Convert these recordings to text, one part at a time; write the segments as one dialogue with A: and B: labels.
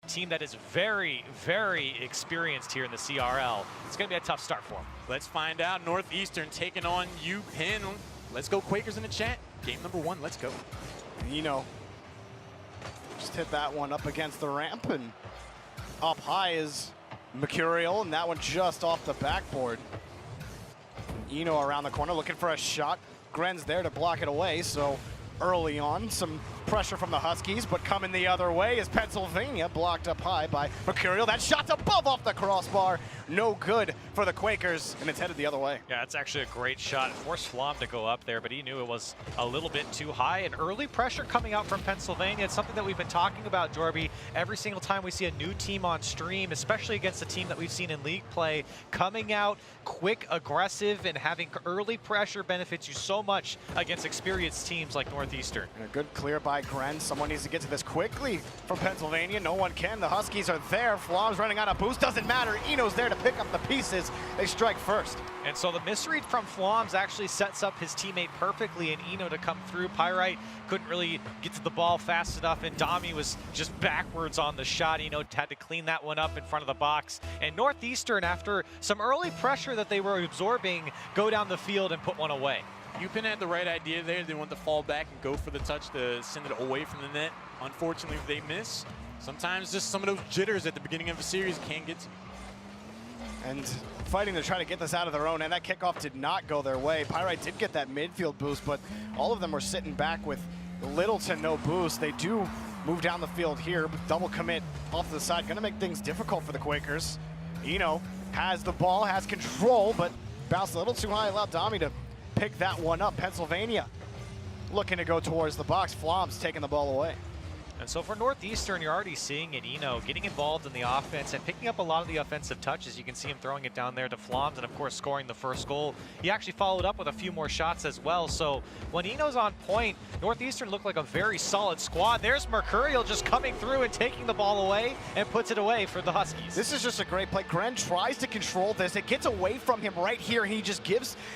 A: team that is very, very experienced here in the CRL. It's going to be a tough start for them.
B: Let's find out. Northeastern taking on UPenn. Let's go Quakers in the chat. Game number 1, let's go.
C: Just hit that one up against the ramp, and up high is Mercurial, and that one just off the backboard. Eno around the corner looking for a shot. Gren's there to block it away, so early on, some pressure from the Huskies, but coming the other way is Pennsylvania, blocked up high by Mercurial. That shot's above off the crossbar. No good for the Quakers, and it's headed the other way.
A: Yeah, it's actually a great shot. It forced Flom to go up there, but he knew it was a little bit too high. And early pressure coming out from Pennsylvania. It's something that we've been talking about, Jorby. Every single time we see a new team on stream, especially against a team that we've seen in league play, coming out quick, aggressive, and having early pressure benefits you so much against experienced teams like Northeastern.
C: And a good clear by Gren. Someone needs to get to this quickly from Pennsylvania. No one can. The Huskies are there. Flom's running out of boost. Doesn't matter. Eno's there to pick up the pieces. They strike first.
A: And so the misread from Floms actually sets up his teammate perfectly and Eno to come through. Pyrite couldn't really get to the ball fast enough, and Dami was just backwards on the shot. Eno had to clean that one up in front of the box. And Northeastern, after some early pressure that they were absorbing, go down the field and put one away.
B: UPenn had the right idea there. They want to fall back and go for the touch to send it away from the net. Unfortunately, they miss. Sometimes just some of those jitters at the beginning of a series can get to you.
C: And fighting to try to get this out of their own, and that kickoff did not go their way. Pyrite did get that midfield boost, but all of them were sitting back with little to no boost. They do move down the field here, but double commit off to the side. Gonna make things difficult for the Quakers. Eno has the ball, has control, but bounced a little too high, allowed Dami to pick that one up. Pennsylvania looking to go towards the box. Flom's taking the ball away.
A: And so for Northeastern, you're already seeing it, Eno getting involved in the offense and picking up a lot of the offensive touches. You can see him throwing it down there to Floms and, of course, scoring the first goal. He actually followed up with a few more shots as well. So when Eno's on point, Northeastern looked like a very solid squad. There's Mercurial just coming through and taking the ball away and puts it away for the Huskies.
C: This is just a great play. Gren tries to control this. It gets away from him right here. He just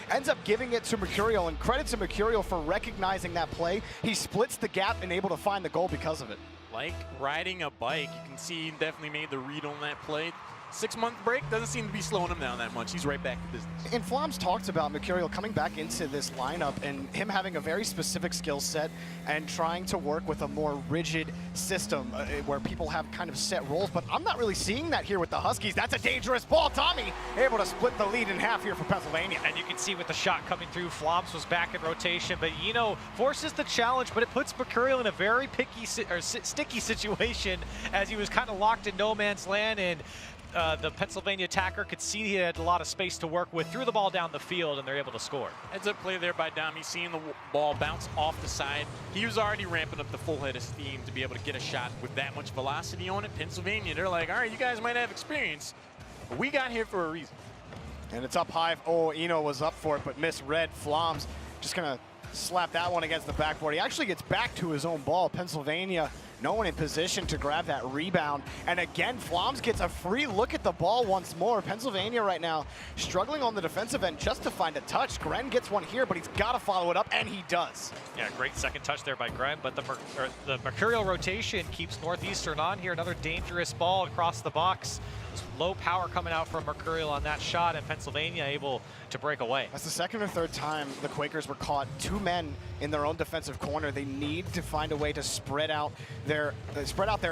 C: ends up giving it to Mercurial, and credit to Mercurial for recognizing that play. He splits the gap and able to find the goal because of it.
B: Like riding a bike, you can see he definitely made the read on that play. 6-month break doesn't seem to be slowing him down that much. He's right back to business.
C: And Flom's talked about Mercurial coming back into this lineup and him having a very specific skill set and trying to work with a more rigid system where people have kind of set roles. But I'm not really seeing that here with the Huskies. That's a dangerous ball. Tommy able to split the lead in half here for Pennsylvania.
A: And you can see with the shot coming through, Floms was back in rotation, but Eno forces the challenge, but it puts Mercurial in a very sticky situation as he was kind of locked in no man's land, and the Pennsylvania attacker could see he had a lot of space to work with, threw the ball down the field, and they're able to score.
B: Heads up play there by Dami, seeing the ball bounce off the side. He was already ramping up the full head of steam to be able to get a shot with that much velocity on it. Pennsylvania, they're like, all right, you guys might have experience, but we got here for a reason.
C: And it's up high. Oh, Eno was up for it, but misread. Flom's just gonna slap that one against the backboard. He actually gets back to his own ball. Pennsylvania, no one in position to grab that rebound. And again, Flom's gets a free look at the ball once more. Pennsylvania right now struggling on the defensive end just to find a touch. Gren gets one here, but he's got to follow it up, and he does.
A: Yeah, great second touch there by Gren, but the Mercurial rotation keeps Northeastern on here. Another dangerous ball across the box. Low power coming out from Mercurial on that shot, and Pennsylvania able to break away.
C: That's the second or third time the Quakers were caught. Two men in their own defensive corner. They need to find a way to spread out their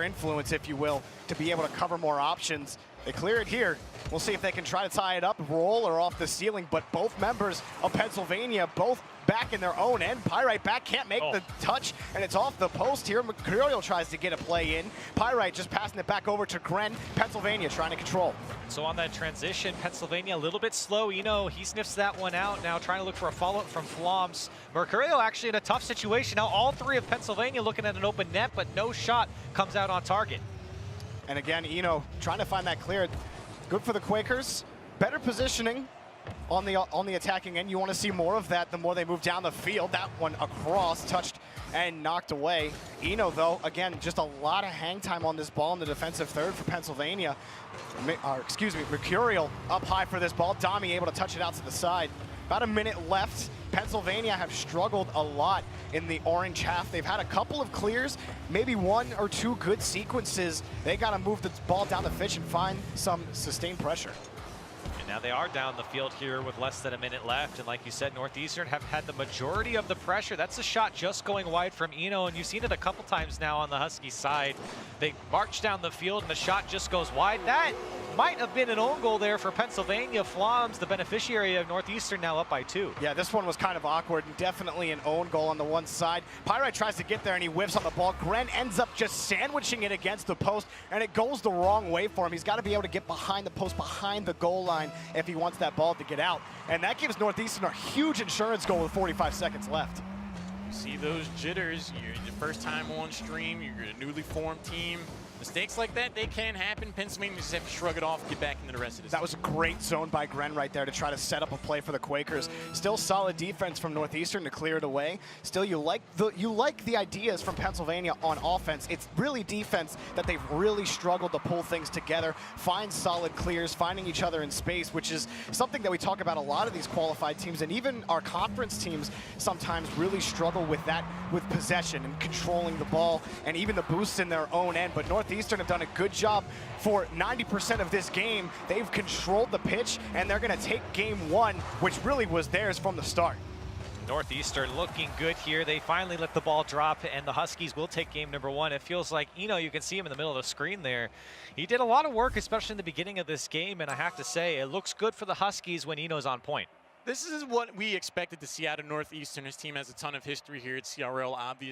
C: influence, if you will, to be able to cover more options. They clear it here. We'll see if they can try to tie it up, roll, or off the ceiling. But both members of Pennsylvania, both back in their own end. Pyrite back, can't make the touch, and it's off the post here. Mercurial tries to get a play in. Pyrite just passing it back over to Gren. Pennsylvania trying to control.
A: So on that transition, Pennsylvania a little bit slow. He sniffs that one out now, trying to look for a follow-up from Floms. Mercurial actually in a tough situation. Now all three of Pennsylvania looking at an open net, but no shot comes out on target.
C: And again, Eno trying to find that clear. Good for the Quakers. Better positioning on the attacking end. You want to see more of that the more they move down the field. That one across, touched and knocked away. Eno, though, again, just a lot of hang time on this ball in the defensive third for Pennsylvania. Mercurial up high for this ball. Dami able to touch it out to the side. About a minute left Pennsylvania have struggled a lot in the orange half. They've had a couple of clears, maybe 1 or 2 good sequences. They got to move the ball down the pitch and find some sustained pressure.
A: And now they are down the field here with less than a minute left. And like you said, Northeastern have had the majority of the pressure. That's a shot just going wide from Eno, and you've seen it a couple times now on the Husky side. They march down the field and the shot just goes wide. That might have been an own goal there for Pennsylvania. Flom's the beneficiary of Northeastern, now up by 2.
C: Yeah, this one was kind of awkward and definitely an own goal on the one side. Pyrite tries to get there and he whiffs on the ball. Gren ends up just sandwiching it against the post, and it goes the wrong way for him. He's got to be able to get behind the post, behind the goal line if he wants that ball to get out. And that gives Northeastern a huge insurance goal with 45 seconds left.
B: You see those jitters. You're the first time on stream. You're a newly formed team. Mistakes like that, they can happen. Pennsylvania just have to shrug it off, get back into the rest of this.
C: That was a great zone by Gren right there to try to set up a play for the Quakers. Still solid defense from Northeastern to clear it away. Still, you like the ideas from Pennsylvania on offense. It's really defense that they've really struggled to pull things together, find solid clears, finding each other in space, which is something that we talk about a lot of these qualified teams, and even our conference teams sometimes really struggle with that, with possession and controlling the ball and even the boosts in their own end. But Northeastern have done a good job for 90% of this game. They've controlled the pitch, and they're going to take game 1, which really was theirs from the start.
A: Northeastern looking good here. They finally let the ball drop, and the Huskies will take game number 1. It feels like, you can see him in the middle of the screen there. He did a lot of work, especially in the beginning of this game, and I have to say, it looks good for the Huskies when Eno's on point.
B: This is what we expected to see out of Northeastern. His team has a ton of history here at CRL, obviously.